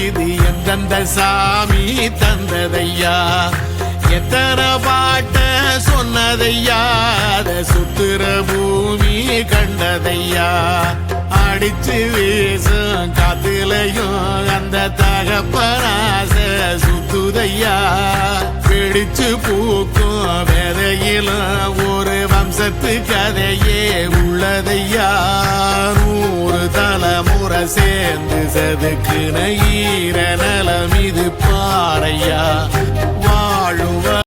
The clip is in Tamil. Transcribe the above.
இது எந்தெந்த சாமி தந்ததையா எத்தனை பாட்ட சொன்னதையா அத சுத்துற பூமி கண்டதையா அடிச்சு வீசும் காத்துலையும் அந்த தகப்பனாச சுத்துதையா பிடிச்சு பூக்கும் வேதையிலும் ஒரு வம்சத்து கதையே உள்ளதையா 100 தலைமுறை சேர்ந்து செதுக்குன ஈர நலம் இது பாறையா வாழுவ